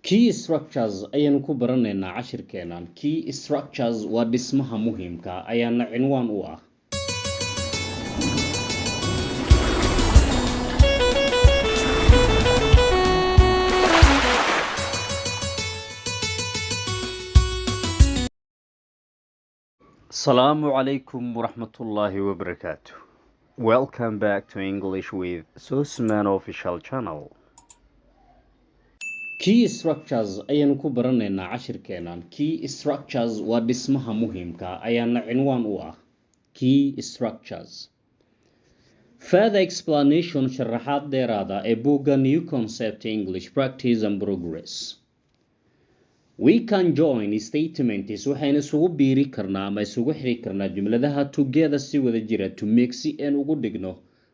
Key structures ayaan ku baranaynaa cashirkeenan. Key structures waa dhismaha muhiimka ayaana cinwaan u ah. Assalamu alaikum warahmatullahi wabarakatuh. Welcome back to English with Susman official channel. Key structures ayaan ku baranaynaa cashirkeenan. Key structures waa dhismaha muhiimka ayaana cinwaan u ah. Key structures. Further explanation sharaxaad dheeraada ee buugga New Concept English Practice and Progress. We can join statements waxayna isugu biiri karnaa ama isugu xiri karnaa jumladaha together si wada jira to make si aan ugu dhigno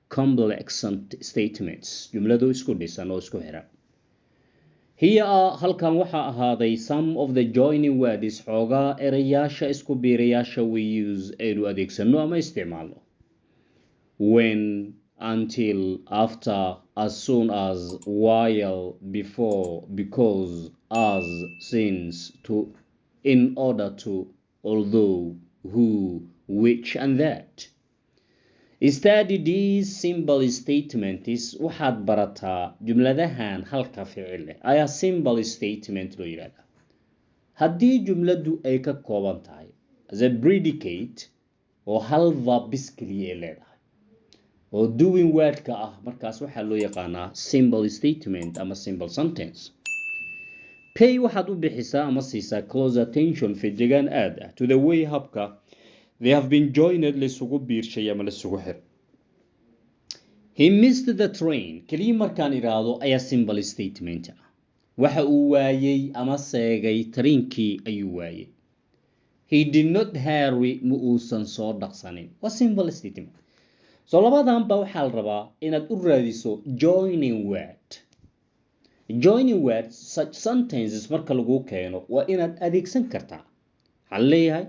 complex statements. Jumlado isku dhisan oo isku xiran. Here halkan waxa ahaaday some of the joining words xoogaa erayaasha isku biirayaasha we use aynu adeegsano ama isticmaalno. When, until, after, as soon as, while, before, because, as, since, to, in order to, although, who, which, and that. Study these simple statements waxaad barataa jumladahan halka ficil leh ayaa simple statement loo yiraahdaa. Haddii jumladu ay ka kooban tahay as a predicate oo hal verb bis kaliya ay leedahay oo doing word-ka ah markaas waxaa loo yaqaanaa simple statement ama simple sentence. Pay waxaad u bixisaa ama siisaa close attention feejigaan aad ah to the way habka they have been joined lisugu biirshay ama lisugu xir. He missed the train. Kaliya markaan iraahdo ayaa simple statement ah. Waxa uu waayay ama seegay tariinkii ayuu waayay. He did not hurry ma uusan soo dhaqsanin. Waa simple statement. So labadan ba waxaa la rabaa inaad u raadiso joining word. Joining words such sentences marka lagu keeno waa inaad adeegsan kartaa. Waxaan leeyahay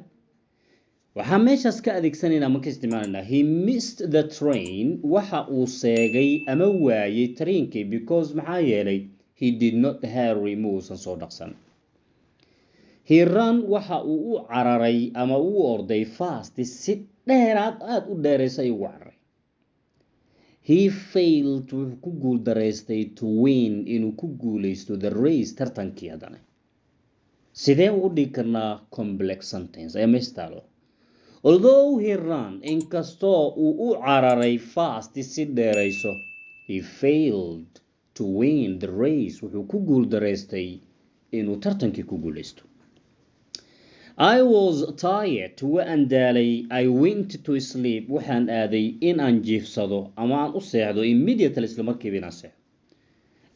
waxaa meeshaas ka adeegsanaynaa marka isticmaalnaa he missed the train waxa uu seegay ama waayay tariinkii because maxaa yeelay he did not hurry ma uusan soo dhaqsan. He ran waxa uu u cararay ama u orday fast si dheeraad aad u dheeraysay ugu cararay. He failed wuxuu ku guuldareystay to win inuu ku guuleysto the race tartankii haddana. Sidee u dhigi karnaa complex sentence ayaa meesha taalo. Although he ran inkastoo uu u cararay fast si dheerayso he failed to win the race wuxuu ku guuldareystay inuu tartankii ku guuleysto. I was tired waan daalay I went to sleep waxaan aaday in aan jiifsado ama aan u seexdo immediately isla markiiba inaan seexdo.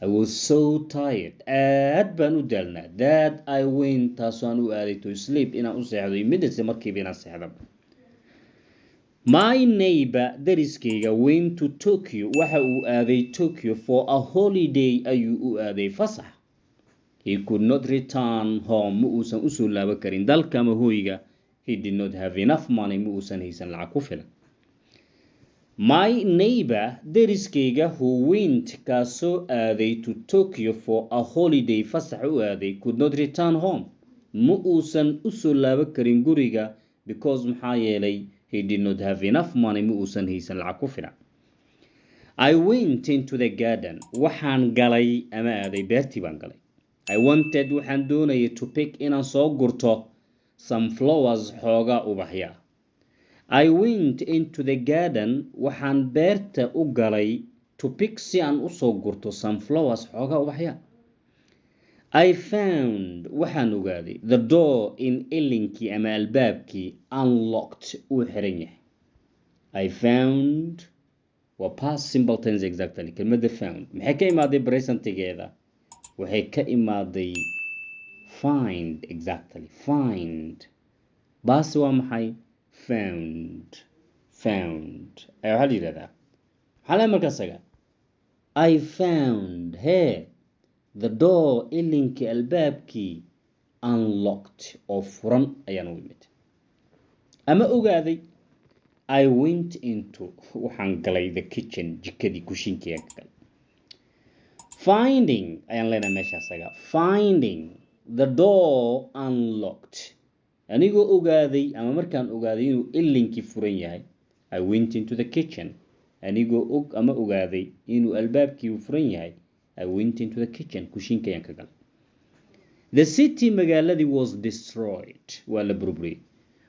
I was so tired aad baan u daalnaa that I went taasoo aan u aaday to sleep inaan u seexdo immediately markiiba inaan seexdo. My neighbor dariskayga went to Tokyo waxa uu aaday Tokyo for a holiday ayuu u aaday fasax. He could not return home ma uusan u soo laaban karin dalka ama hoyga. He did not have enough money ma uusan haysan lacag ku filan. My neighbor dariskayga who went kaasoo aaday to Tokyo for a holiday fasax u aaday could not return home ma uusan u soo laaban karin guriga because maxaa yeelay he did not have enough money ma uusan haysan lacag ku filan. I went into the garden waxaan galay ama aaday beertii baan galay. I wanted waxaan doonayay to pick inaan soo gurto some flowers xoogaa ubaxya. I went into the garden waxaan beerta u galay to pick si aan u soo gurto some flowers xoogaa ubaxya. I found waxaan ogaaday the door in ilinkii ama albaabkii unlocked uu xiran yahay. I found waa past simple tense exactly kelmadda found maxay ka imaaday presentigeeda waxay ka imaaday find exactly find baasi waa maxay found ayaa waxaa la yidhahdaa maxaa la markaasaga I found here the door ilinkii albaabkii unlocked oo furan ayaan u imid ama ogaaday I went into waxaan galay the kitchen jikadii kushinkii galay. finding ayaan leenahay meesha asaga finding the door unlocked anigoo ogaaday ama markaan ogaaday inuu ilinkii furan yahay I went into the kitchen anigoo ogaaday inuu albaabkii furan yahay I went into the kitchen kushiinka ayaan ka galay the city magaaladii was destroyed waa la burburiyey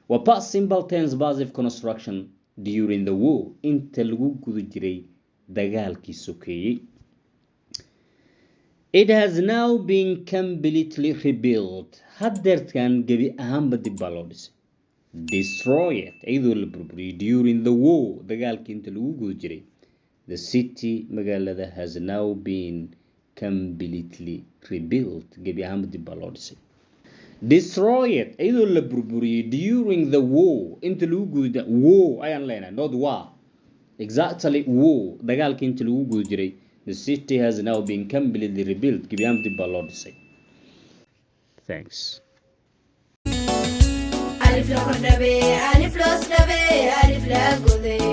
waa past simple tense passive construction during the war inta lagu guda jiray dagaalkii sokeeyey it has now been completely rebuilt haddeertan gebi ahaanba dib baa loo dhisay destroyed iyadoo la burburiyey during the war dagaalkii inta lagu guda jiray the city magaalada has now been completely rebuilt gebi ahaanba dib baa loo dhisay destroyed iyadoo la burburiyey during the war inta lagu guda war ayaan leenahay not war exactly war dagaalkii inta lagu guda jiray the city has now been completely rebuilt gebi ahaanba dib baa loo dhisay thanks alif la kordhabe alif loos dhabe alif la goday